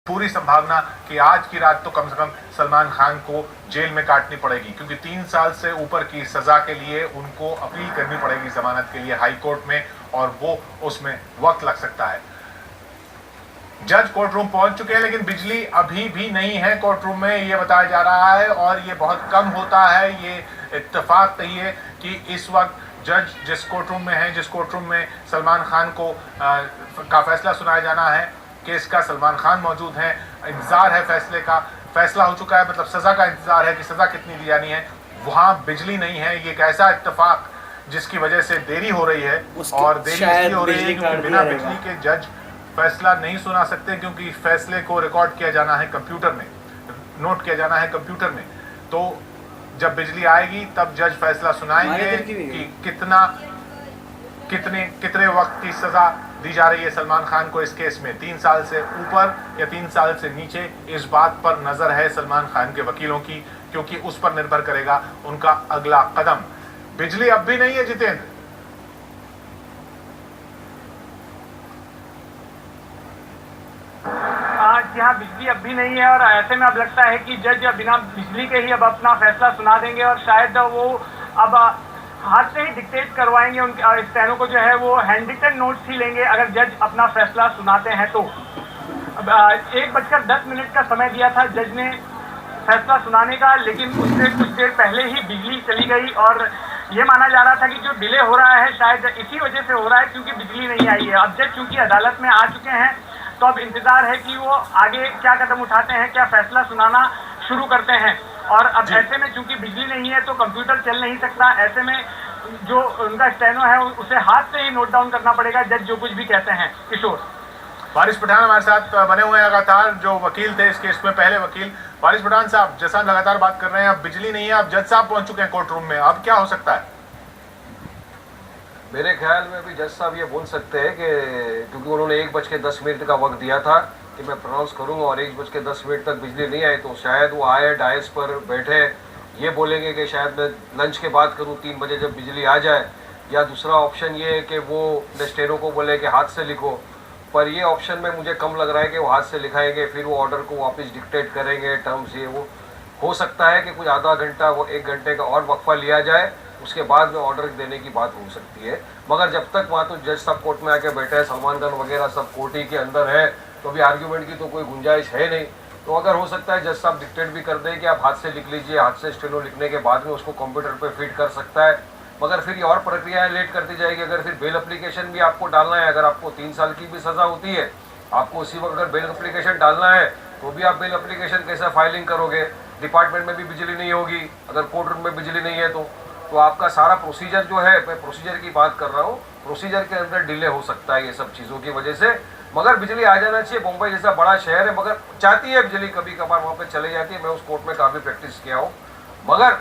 पूरी संभावना कि आज की रात तो कम से कम सलमान खान को जेल में काटनी पड़ेगी, क्योंकि 3 साल से ऊपर की सजा के लिए उनको अपील करनी पड़ेगी जमानत के लिए हाई कोर्ट में, और वो उसमें वक्त लग सकता है। जज कोर्ट रूम पहुंच चुके हैं, लेकिन बिजली अभी भी नहीं है कोर्ट रूम में, ये बताया जा रहा है, और ये बहुत कम होता है। ये इत्तेफाक नहीं है कि इस वक्त जज जिस कोर्ट रूम में है, जिस कोर्ट रूम में सलमान खान का फैसला सुनाया जाना है केस का, सलमान खान मौजूद हैं, इंतजार है फैसले का। फैसला हो चुका है, मतलब सजा का इंतजार है कि सजा कितनी दी जानी है, वहां बिजली नहीं है। ये एक ऐसा इत्तेफाक जिसकी वजह से देरी हो रही है, और देरी इसलिए हो रही है क्योंकि बिना बिजली के जज फैसला नहीं सुना सकते, क्योंकि फैसले को रिकॉर्ड किया जाना है कंप्यूटर में, नोट किया जाना है कंप्यूटर में। तो जब बिजली आएगी तब जज फैसला सुनाएंगे कि कितने वक्त की सजा दी जा रही है सलमान खान को इस केस में, 3 साल से ऊपर या 3 साल से नीचे। इस बात पर नजर है सलमान खान के वकीलों की, क्योंकि उस पर निर्भर करेगा उनका अगला कदम। बिजली अब भी नहीं है जितेंद्र। जी हाँ, बिजली अब भी नहीं है, और ऐसे में अब लगता है कि जज बिना बिजली के ही अब अपना फैसला सुना देंगे, और शायद वो अब हाथ से ही डिक्टेट करवाएंगे उनके स्टेनो को, जो है वो हैंड रिटन नोट्स ही लेंगे अगर जज अपना फैसला सुनाते हैं तो। अब 1:10 का समय दिया था जज ने फैसला सुनाने का, लेकिन उससे कुछ देर पहले ही बिजली चली गई, और ये माना जा रहा था कि जो डिले हो रहा है शायद इसी वजह से हो रहा है क्योंकि बिजली नहीं आई है। अब जज चूंकि अदालत में आ चुके हैं, तो अब इंतजार है कि वो आगे क्या कदम उठाते हैं, क्या फैसला सुनाना शुरू करते हैं। और अब ऐसे में चूंकि बिजली नहीं है तो कंप्यूटर चल नहीं सकता, ऐसे में जो उनका स्टेनो है उसे हाथ से ही नोट डाउन करना पड़ेगा, जज जो कुछ भी कहते हैं। किशोर, वारिस पठान हमारे साथ बने हुए हैं लगातार, जो वकील थे इस केस में, पहले वकील। वारिस पठान साहब, जैसा लगातार बात कर रहे हैं, अब बिजली नहीं है, अब जज साहब पहुंच चुके हैं कोर्ट रूम में, अब क्या हो सकता है? मेरे ख्याल में भी जज साहब ये बोल सकते हैं कि क्योंकि उन्होंने 1:10 का वक्त दिया था कि मैं प्रोनाउंस करूंगा, और 1:10 तक बिजली नहीं आई, तो शायद वो आए डायस पर बैठे, ये बोलेंगे कि शायद मैं लंच के बाद करूं 3 बजे जब बिजली आ जाए, या दूसरा ऑप्शन ये है कि वो स्टेनो को बोले कि हाथ से लिखो। पर ये ऑप्शन में मुझे कम लग रहा है कि वो हाथ से लिखाएंगे, फिर वो ऑर्डर को वापस डिक्टेट करेंगे टर्म्स। ये वो हो सकता है कि कुछ आधा घंटा, वो 1 घंटे का और वक्फा लिया जाए, उसके बाद में ऑर्डर देने की बात हो सकती है। मगर जब तक वहाँ तो जज सब कोर्ट में आके बैठे हैं, सलमान खान वगैरह सब कोर्ट ही के अंदर है, तो अभी आर्ग्यूमेंट की तो कोई गुंजाइश है नहीं। तो अगर हो सकता है जज साहब डिक्टेट भी कर दें कि आप हाथ से लिख लीजिए, हाथ से स्टेनो लिखने के बाद में उसको कंप्यूटर पे फीड कर सकता है, मगर फिर ये और प्रक्रियाएं लेट करती जाएगी। अगर फिर बेल एप्लीकेशन भी आपको डालना है, अगर आपको 3 साल की भी सजा होती है, आपको उसी वक्त अगर बेल एप्लीकेशन डालना है तो भी आप बेल एप्लीकेशन कैसे फाइलिंग करोगे? डिपार्टमेंट में भी बिजली नहीं होगी, अगर कोर्ट रूम में बिजली नहीं है तो आपका सारा प्रोसीजर जो है, मैं प्रोसीजर की बात कर रहा हूँ, प्रोसीजर के अंदर डिले हो सकता है ये सब चीज़ों की वजह से। मगर बिजली आ जाना चाहिए। मुंबई जैसा बड़ा शहर है, मगर चाहती है बिजली, कभी कभार वहाँ पे चले जाती है। मैं उस कोर्ट में काफ़ी प्रैक्टिस किया हूँ, मगर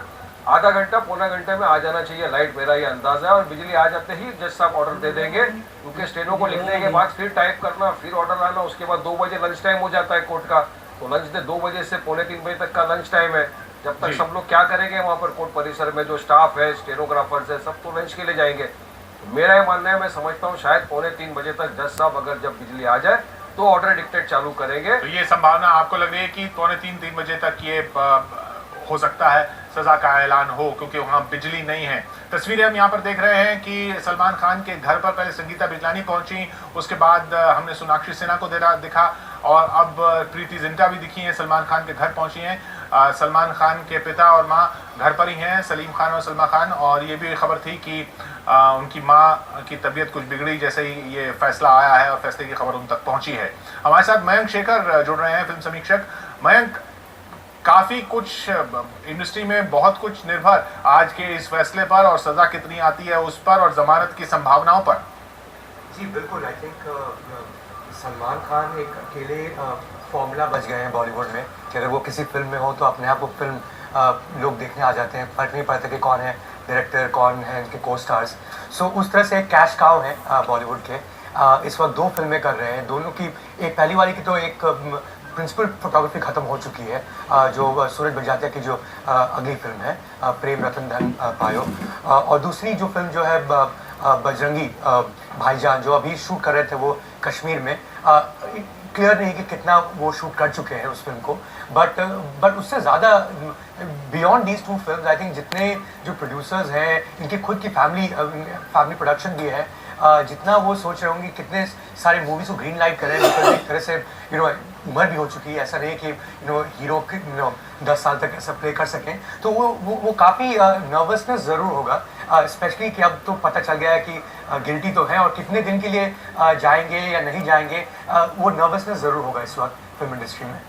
आधा घंटा पौना घंटे में आ जाना चाहिए लाइट, मेरा ये अंदाजा है। और बिजली आ जाते ही जज साहब ऑर्डर दे देंगे, क्योंकि स्टेनो को लिखने के बाद फिर टाइप करना, फिर ऑर्डर आना, उसके बाद 2 बजे लंच टाइम हो जाता है कोर्ट का, तो लंच दे 2 बजे से पौने 3 बजे तक का लंच टाइम है। जब तक सब लोग क्या करेंगे वहाँ पर कोर्ट परिसर में, जो स्टाफ है, स्टेनोग्राफर्स है, सब तो लंच के लिए जाएंगे। तो मेरा ये मानना है, मैं समझता हूँ शायद पौने 3 बजे तक जज साहब अगर जब बिजली आ जाए तो ऑर्डर डिक्टेट चालू करेंगे। तो ये संभावना आपको लग रही है कि पौने 3 बजे तक ये हो सकता है सजा का ऐलान हो, क्योंकि वहां बिजली नहीं है। तस्वीरें हम यहाँ पर देख रहे हैं कि सलमान खान के घर पर पहले संगीता बिजलानी पहुंची, उसके बाद हमने सोनाक्षी सिन्हा को दिखा, और अब प्रीति जिंटा भी दिखी हैं, सलमान खान के घर पहुंची हैं। सलमान खान के पिता और माँ घर पर ही हैं, सलीम खान और सलमा खान, और ये भी खबर थी कि उनकी माँ की तबीयत कुछ बिगड़ी जैसे ही ये फैसला आया है, और फैसले की खबर उन तक पहुंची है। हमारे साथ मयंक शेखर जुड़ रहे हैं, फिल्म समीक्षक। मयंक, काफी कुछ इंडस्ट्री में बहुत कुछ निर्भर आज के इस फैसले पर, और सजा कितनी आती है उस पर, और जमानत की संभावनाओं पर। जी बिल्कुल, आई थिंक सलमान खान एक अकेले फॉर्मूला बच गए हैं बॉलीवुड में कि अगर वो किसी फिल्म में हो तो अपने आप वो फिल्म लोग देखने आ जाते हैं, फर्क नहीं पड़ता कि कौन है डायरेक्टर, कौन है इनके को स्टार्स। सो उस तरह से एक कैश काउ है बॉलीवुड के। इस वक्त 2 फिल्में कर रहे हैं, दोनों की, एक पहली वाली की तो एक प्रिंसिपल फोटोग्राफी खत्म हो चुकी है, जो सूरज बड़जात्या की जो अगली फिल्म है, प्रेम रतन धन पायो, और दूसरी जो फिल्म जो है बजरंगी भाईजान, जो अभी शूट कर रहे थे वो कश्मीर में। क्लियर नहीं कि कितना वो शूट कर चुके हैं उस फिल्म को, बट उससे ज़्यादा beyond these two films I think जितने जो प्रोड्यूसर्स हैं इनकी खुद की फैमिली प्रोडक्शन भी है, जितना वो सोच रहे होंगे कितने सारे मूवीज़ को ग्रीन लाइट करें, बिकॉज एक तरह से उम्र भी हो चुकी है, ऐसा नहीं कि हीरो 10 साल तक ऐसा प्ले कर सकें, तो वो काफ़ी नर्वसनेस ज़रूर होगा, स्पेशली कि अब तो पता चल गया है कि गिल्टी तो है और कितने दिन के लिए जाएंगे या नहीं जाएंगे, वो नर्वसनेस ज़रूर होगा इस वक्त फिल्म इंडस्ट्री में।